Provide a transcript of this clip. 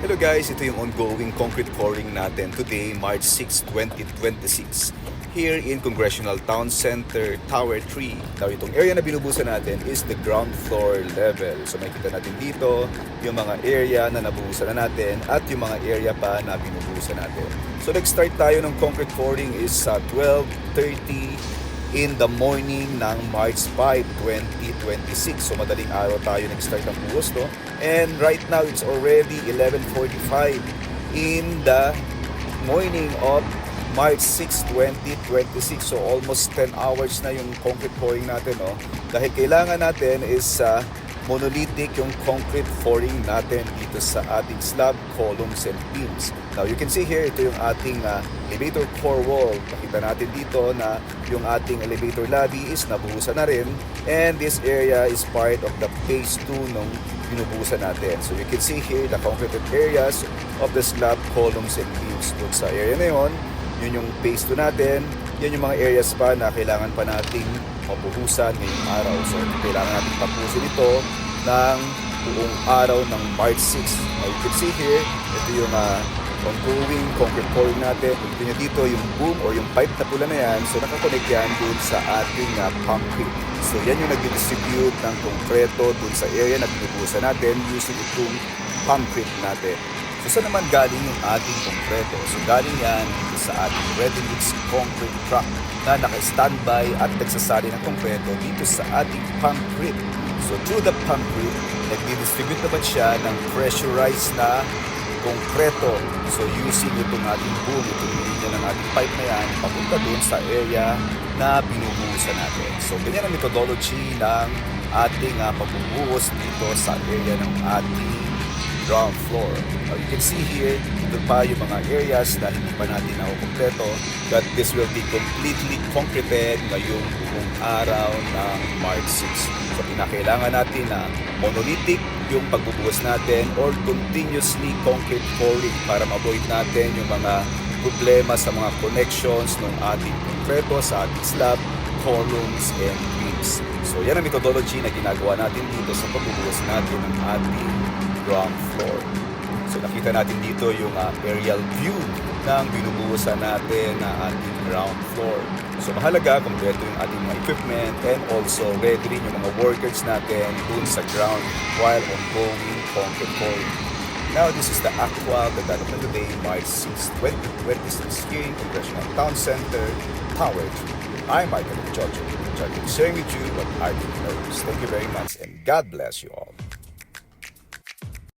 Hello guys, ito yung ongoing concrete pouring natin today, March 6, 2026 here in Congressional Town Center, Tower 3. Now itong area na binubusan natin is the ground floor level. So makikita natin dito yung mga area na nabubusan na natin at yung mga area pa na binubusan natin. So nag-start tayo ng concrete pouring is sa 12:30 in the morning ng March 5, 2026. So madaling araw tayo nag-start ng buhos, no? And right now it's already 11:45 in the morning of March 6, 2026. So almost 10 hours na yung concrete pouring natin, no? Dahil kailangan natin is monolithic yung concrete pouring natin dito sa ating slab, columns, and beams. Now you can see here, ito yung ating elevator core wall. Nakita natin dito na yung ating elevator lobby is nabuhusan na rin, and this area is part of the phase 2 nung binubuhusan natin. So you can see here the concreted areas of the slab, columns, and beams. Doon sa area na yun yung phase 2 natin. Yan yung mga areas pa na kailangan pa nating mabuhusan ngayong araw. So kailangan natin tapusin ito ng buong araw ng March 6. Now you can see here, ito yung ongoing concrete pouring natin. Ito nyo dito yung boom or yung pipe na pula na yan. So nakakonect yan dun sa ating concrete. So yan yung nag-distribute ng konkreto dun sa area na binubuhusan natin using itong concrete natin. So saan naman galing yung ating konkreto? So galing yan sa ating ready-mix concrete truck na naka-standby at nagsasali ng konkreto dito sa ating concrete. So through the concrete, nag-distribute naman siya ng pressurized na konkreto. So using itong ating boom, itong linya ng ating pipe na yan, papunta dun sa area na binubuhusan natin. So ganyan ang methodology ng ating pagbubuhos dito sa area ng ating ground floor. Now you can see here, ito pa yung mga areas na hindi pa natin nakukompleto, but this will be completely concreted ngayong buong araw ng March 6. So pinakailangan natin na monolithic yung pagbubuhos natin or continuously concrete pouring para ma-avoid natin yung mga problema sa mga connections ng ating konkreto sa ating slab, columns, and beams. So yan ang methodology na ginagawa natin dito sa pagbubuhos natin ng ating ground floor. So nakita natin dito yung aerial view ng binubuhusan natin na ating ground floor. So mahalaga, kompleto yung ating mga equipment and also ready rin yung mga workers natin dun sa ground while ongoing concrete pouring. Now this is the actual development today, March 6, 2026 here in Congressional Town Center, Tower 3. I'm Michael Jojo, sharing with you what I think knows. Thank you very much and God bless you all.